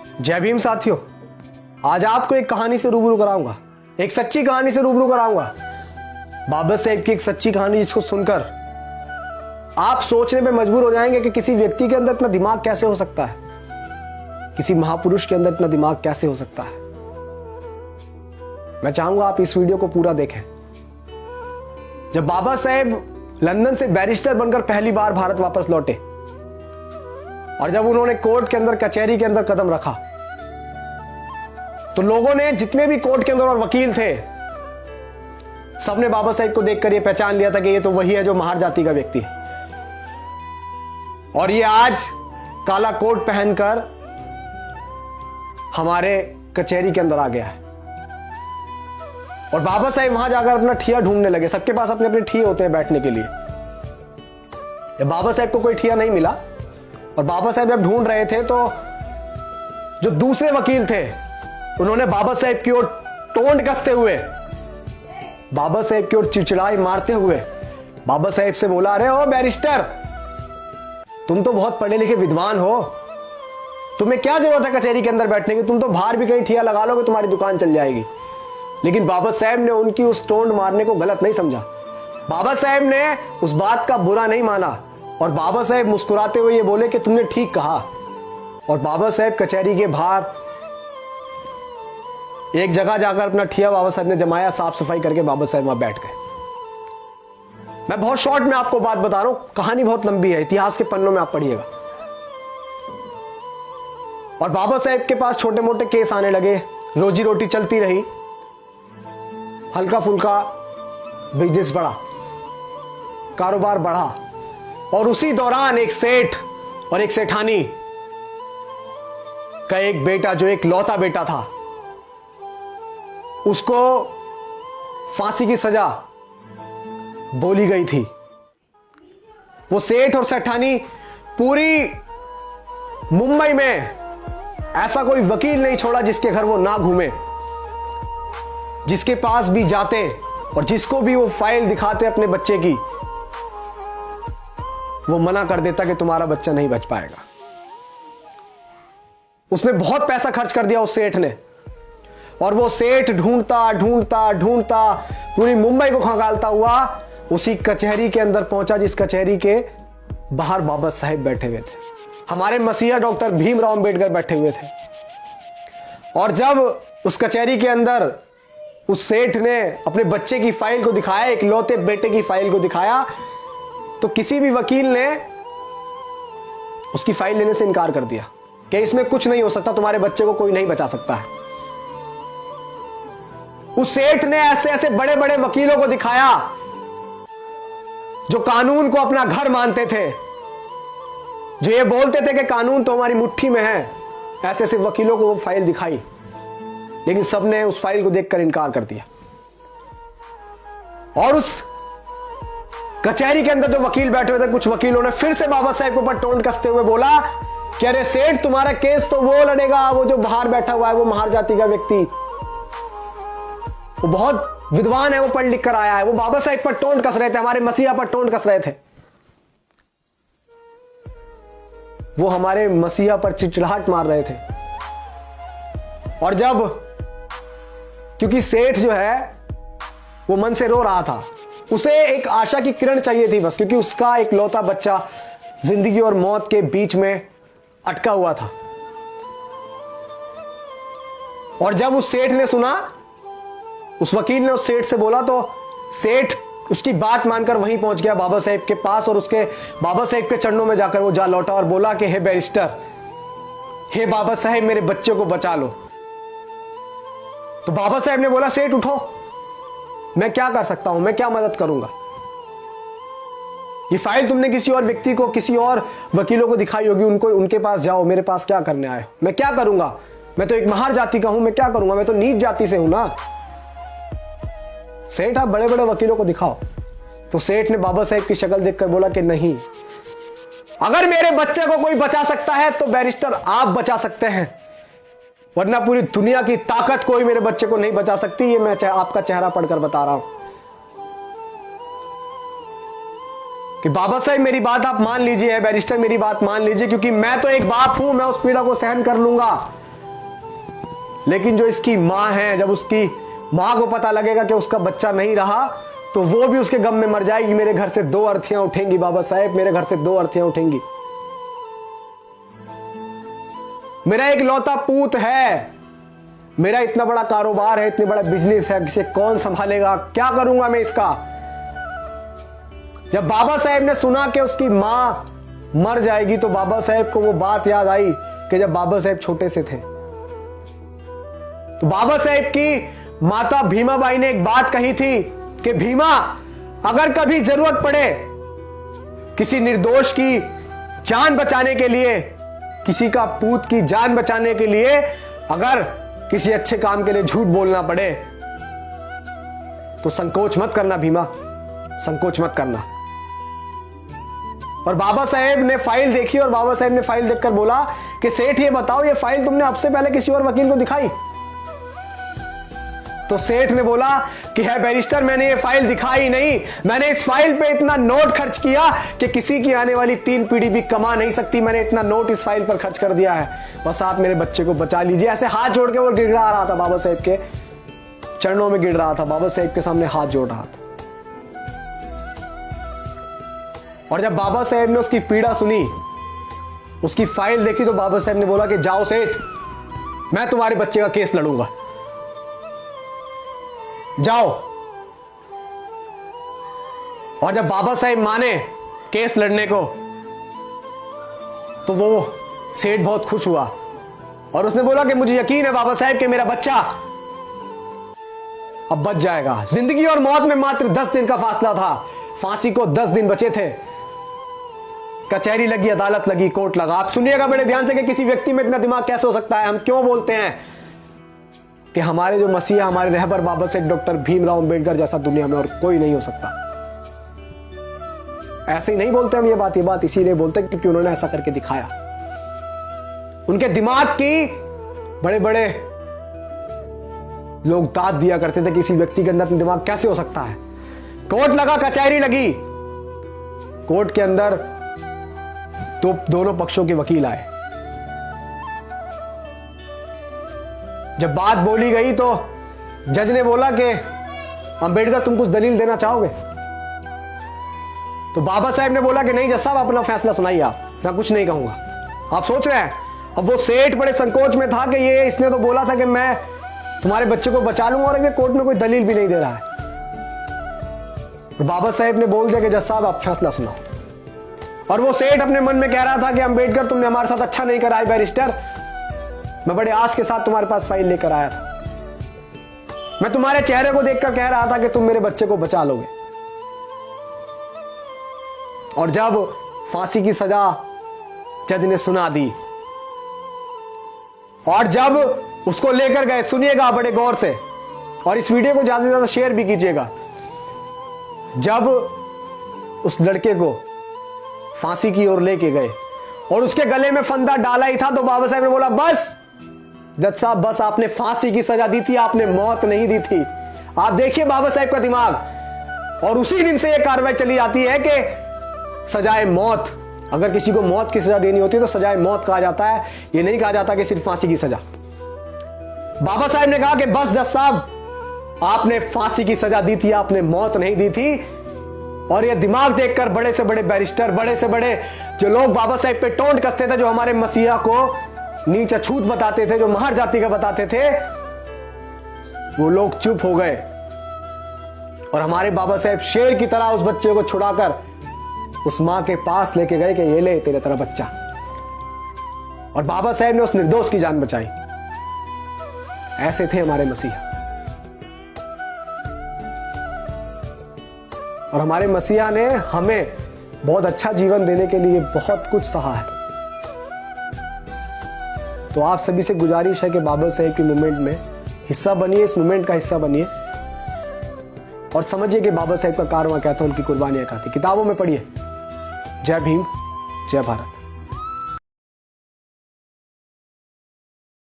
जय भीम साथियों, आज आपको एक कहानी से रूबरू कराऊंगा, एक सच्ची कहानी से रूबरू कराऊंगा। बाबा साहेब की एक सच्ची कहानी जिसको सुनकर आप सोचने पे मजबूर हो जाएंगे कि किसी व्यक्ति के अंदर इतना दिमाग कैसे हो सकता है, किसी महापुरुष के अंदर इतना दिमाग कैसे हो सकता है। मैं चाहूंगा आप इस वीडियो को पूरा देखें। जब बाबा साहेब लंदन से बैरिस्टर बनकर पहली बार भारत वापस लौटे और जब उन्होंने कोर्ट के अंदर, कचहरी के अंदर कदम रखा, तो लोगों ने, जितने भी कोर्ट के अंदर और वकील थे, सबने बाबा साहेब को देखकर यह पहचान लिया था कि ये तो वही है जो महार जाति का व्यक्ति है। और ये आज काला कोट पहनकर हमारे कचहरी के अंदर आ गया है। और बाबा साहेब वहां जाकर अपना ठिया ढूंढने लगे। सबके पास अपने अपने ठिए होते हैं बैठने के लिए। जब बाबा साहेब को कोई ठिया नहीं मिला और बाबा साहेब जब ढूंढ रहे थे, तो जो दूसरे वकील थे उन्होंने बाबा साहेब की ओर टोंट कसते हुए, बाबा साहेब की ओर चिड़चिड़ाई मारते हुए बाबा साहेब से बोला, अरे ओ बैरिस्टर, तुम तो बहुत पढ़े लिखे विद्वान हो, तुम्हें क्या जरूरत है कचहरी के अंदर बैठने की, तुम तो बाहर भी कहीं ठिया लगा लोगे, तुम्हारी दुकान चल जाएगी। लेकिन बाबा साहेब ने उनकी उस टोंट मारने को गलत नहीं समझा। बाबा साहेब ने उस बात का बुरा नहीं माना और बाबा साहेब मुस्कुराते हुए ये बोले कि तुमने ठीक कहा। और बाबा साहेब कचहरी के बाहर एक जगह जाकर अपना ठिया बाबा साहब ने जमाया, साफ सफाई करके बाबा साहब वहां बैठ गए। मैं बहुत शॉर्ट में आपको बात बता रहा हूं, कहानी बहुत लंबी है, इतिहास के पन्नों में आप पढ़िएगा। और बाबा साहेब के पास छोटे मोटे केस आने लगे, रोजी रोटी चलती रही, हल्का फुल्का बिजनेस बढ़ा, कारोबार बढ़ा। और उसी दौरान एक सेठ और एक सेठानी का एक बेटा, जो एक लौता बेटा था, उसको फांसी की सजा बोली गई थी। वो सेठ और सेठानी पूरी मुंबई में ऐसा कोई वकील नहीं छोड़ा जिसके घर वो ना घूमे, जिसके पास भी जाते और जिसको भी वो फाइल दिखाते अपने बच्चे की, वो मना कर देता कि तुम्हारा बच्चा नहीं बच पाएगा। उसने बहुत पैसा खर्च कर दिया उस सेठ ने, और वो सेठ ढूंढता ढूंढता ढूंढता पूरी मुंबई को खंगालता हुआ उसी कचहरी के अंदर पहुंचा जिस कचहरी के बाहर बाबा साहेब बैठे हुए थे, हमारे मसीहा डॉक्टर भीमराव अंबेडकर बैठे हुए थे। और जब उस कचहरी के अंदर उस सेठ ने अपने बच्चे की फाइल को दिखाया, एक लौते बेटे की फाइल को दिखाया, तो किसी भी वकील ने उसकी फाइल लेने से इनकार कर दिया कि इसमें कुछ नहीं हो सकता, तुम्हारे बच्चे को कोई नहीं बचा सकता है। उस सेठ ने ऐसे ऐसे बड़े बड़े वकीलों को दिखाया जो कानून को अपना घर मानते थे, जो ये बोलते थे कि कानून तो हमारी मुट्ठी में है। ऐसे ऐसे वकीलों को वो फाइल दिखाई, लेकिन सबने उस फाइल को देखकर इनकार कर दिया। और उस कचहरी के अंदर जो वकील बैठे हुए थे, कुछ वकीलों ने फिर से बाबा साहेब के ऊपर टोंट कसते हुए बोला कि अरे सेठ, तुम्हारा केस तो वो लड़ेगा, वो जो बाहर बैठा हुआ है, वो महार जाति का व्यक्ति, वो बहुत विद्वान है, वो पढ़ लिख कर आया है। वो बाबा साहेब पर टोंट कस रहे थे, हमारे मसीहा पर टोंट कस रहे थे, वो हमारे मसीहा पर चिड़चिड़ाहट मार रहे थे। और जब, क्योंकि सेठ जो है वो मन से रो रहा था, उसे एक आशा की किरण चाहिए थी बस, क्योंकि उसका एक लौता बच्चा जिंदगी और मौत के बीच में अटका हुआ था। और जब उस सेठ ने सुना, उस वकील ने उस सेठ से बोला, तो सेठ उसकी बात मानकर वहीं पहुंच गया बाबा साहेब के पास, और उसके बाबा साहेब के चरणों में जाकर वो जा लौटा और बोला कि हे बैरिस्टर, हे बाबा साहेब, मेरे बच्चे को बचा लो। तो बाबा साहेब ने बोला, सेठ उठो, मैं क्या कर सकता हूं, मैं क्या मदद करूंगा। ये फाइल तुमने किसी और व्यक्ति को, किसी और वकीलों को दिखाई होगी, उनको, उनके पास जाओ, मेरे पास क्या करने आए, मैं क्या करूंगा, मैं तो एक महार जाति का हूं, मैं क्या करूंगा, मैं तो नीच जाति से हूं ना। सेठ, आप बड़े बड़े वकीलों को दिखाओ। तो सेठ ने बाबा साहेब की शक्ल देखकर बोला कि नहीं, अगर मेरे बच्चे को कोई बचा सकता है तो बैरिस्टर आप बचा सकते हैं, वरना पूरी दुनिया की ताकत कोई मेरे बच्चे को नहीं बचा सकती। ये मैं आपका चेहरा पढ़कर बता रहा हूं कि बाबा साहब मेरी बात आप मान लीजिए, बैरिस्टर मेरी बात मान लीजिए, क्योंकि मैं तो एक बाप हूं, मैं उस पीड़ा को सहन कर लूंगा। लेकिन जो इसकी माँ है, जब उसकी माँ को पता लगेगा कि उसका बच्चा नहीं रहा, तो वो भी उसके गम में मर जाएगी। मेरे घर से 2 अर्थियां उठेंगी बाबा साहेब, मेरे घर से 2 अर्थियां उठेंगी। मेरा एक लौता पूत है, मेरा इतना बड़ा कारोबार है, इतने बड़ा बिजनेस है, इसे कौन संभालेगा, क्या करूंगा मैं इसका। जब बाबा साहेब ने सुना कि उसकी मां मर जाएगी, तो बाबा साहेब को वो बात याद आई कि जब बाबा साहेब छोटे से थे, तो बाबा साहेब की माता भीमाबाई ने एक बात कही थी कि भीमा, अगर कभी जरूरत पड़े किसी निर्दोष की जान बचाने के लिए, किसी का पूत की जान बचाने के लिए, अगर किसी अच्छे काम के लिए झूठ बोलना पड़े, तो संकोच मत करना भीमा, संकोच मत करना। और बाबा साहेब ने फाइल देखी और बाबा साहेब ने फाइल देखकर बोला कि सेठ ये बताओ, ये फाइल तुमने अब से पहले किसी और वकील को दिखाई? तो सेठ ने बोला कि है बैरिस्टर, मैंने ये फाइल दिखाई नहीं, मैंने इस फाइल पे इतना नोट खर्च किया कि किसी की आने वाली 3 पीढ़ी भी कमा नहीं सकती। मैंने इतना नोट इस फाइल पर खर्च कर दिया है, बस आप मेरे बच्चे को बचा लीजिए। ऐसे हाथ जोड़ के वो गिड़गिड़ा रहा था, बाबा साहेब के चरणों में गिर रहा था, बाबा साहेब के सामने हाथ जोड़ रहा था। और जब बाबा साहेब ने उसकी पीड़ा सुनी, उसकी फाइल देखी, तो बाबा साहेब ने बोला कि जाओ सेठ, मैं तुम्हारे बच्चे का केस लड़ूंगा, जाओ। और जब बाबा साहेब माने केस लड़ने को, तो वो सेठ बहुत खुश हुआ और उसने बोला कि मुझे यकीन है बाबा साहेब कि मेरा बच्चा अब बच जाएगा। जिंदगी और मौत में मात्र 10 दिन का फासला था, फांसी को 10 दिन बचे थे। कचहरी लगी, अदालत लगी, कोर्ट लगा। आप सुनिएगा बड़े ध्यान से कि किसी व्यक्ति में इतना दिमाग कैसे हो सकता है। हम क्यों बोलते हैं कि हमारे जो मसीहा, हमारे रहबर बाबा साहेब डॉक्टर भीमराव अंबेडकर जैसा दुनिया में और कोई नहीं हो सकता। ऐसे ही नहीं बोलते हम ये बात इसीलिए बोलते हैं क्योंकि उन्होंने ऐसा करके दिखाया। उनके दिमाग की बड़े बड़े लोग दाद दिया करते थे, किसी व्यक्ति के अंदर दिमाग कैसे हो सकता है। कोर्ट लगा, कचहरी लगी, कोर्ट के अंदर तो दोनों पक्षों के वकील आए। जब बात बोली गई तो जज ने बोला कि अंबेडकर तुम कुछ दलील देना चाहोगे? तो बाबा साहेब ने बोला कि नहीं जज साहब, अपना फैसला सुनाइए, आप, मैं कुछ नहीं कहूंगा। आप सोच रहे हैं, अब वो सेठ बड़े संकोच में था कि ये इसने तो बोला था कि मैं तुम्हारे बच्चे को बचा लूंगा और ये कोर्ट में कोई दलील भी नहीं दे रहा है। और बाबा साहेब ने बोल दिया कि जज साहब आप फैसला सुनाओ। और वो सेठ अपने मन में कह रहा था कि अंबेडकर तुमने हमारे साथ अच्छा नहीं करा है बैरिस्टर, मैं बड़े आस के साथ तुम्हारे पास फाइल लेकर आया था, मैं तुम्हारे चेहरे को देखकर कह रहा था कि तुम मेरे बच्चे को बचा लोगे। और जब फांसी की सजा जज ने सुना दी और जब उसको लेकर गए, सुनिएगा बड़े गौर से और इस वीडियो को ज्यादा से ज्यादा शेयर भी कीजिएगा, जब उस लड़के को फांसी की ओर लेके गए और उसके गले में फंदा डाला ही था, तो बाबा साहब ने बोला बस जज साहब, बस आपने फांसी की सजा दी थी, आपने मौत नहीं दी थी। आप देखिए बाबा साहब का दिमाग। और उसी दिन से यह कार्रवाई चली जाती है कि सजाए मौत, अगर किसी को मौत की सजा देनी होती है तो सजाए मौत कहा जाता है, यह नहीं कहा जाता कि सिर्फ फांसी की सजा। बाबा साहब ने कहा कि बस जज साहब, आपने फांसी की सजा दी थी, आपने मौत नहीं दी थी। और यह दिमाग देखकर बड़े से बड़े बैरिस्टर, बड़े से बड़े जो लोग बाबा साहब पे टोंट कसते थे, जो हमारे मसीहा को नीच अछूत बताते थे, जो महर जाति का बताते थे, वो लोग चुप हो गए। और हमारे बाबा साहब शेर की तरह उस बच्चे को छुड़ाकर उस मां के पास लेके गए कि ये ले तेरे तेरा बच्चा। और बाबा साहब ने उस निर्दोष की जान बचाई। ऐसे थे हमारे मसीहा। और हमारे मसीहा ने हमें बहुत अच्छा जीवन देने के लिए बहुत कुछ सहा है। तो आप सभी से गुजारिश है कि बाबा साहेब की मूवमेंट में हिस्सा बनिए, इस मूवमेंट का हिस्सा बनिए और समझिए कि बाबा साहेब का कारवां क्या था, उनकी कुर्बानियां क्या थी। किताबों में पढ़िए। जय भीम, जय भारत।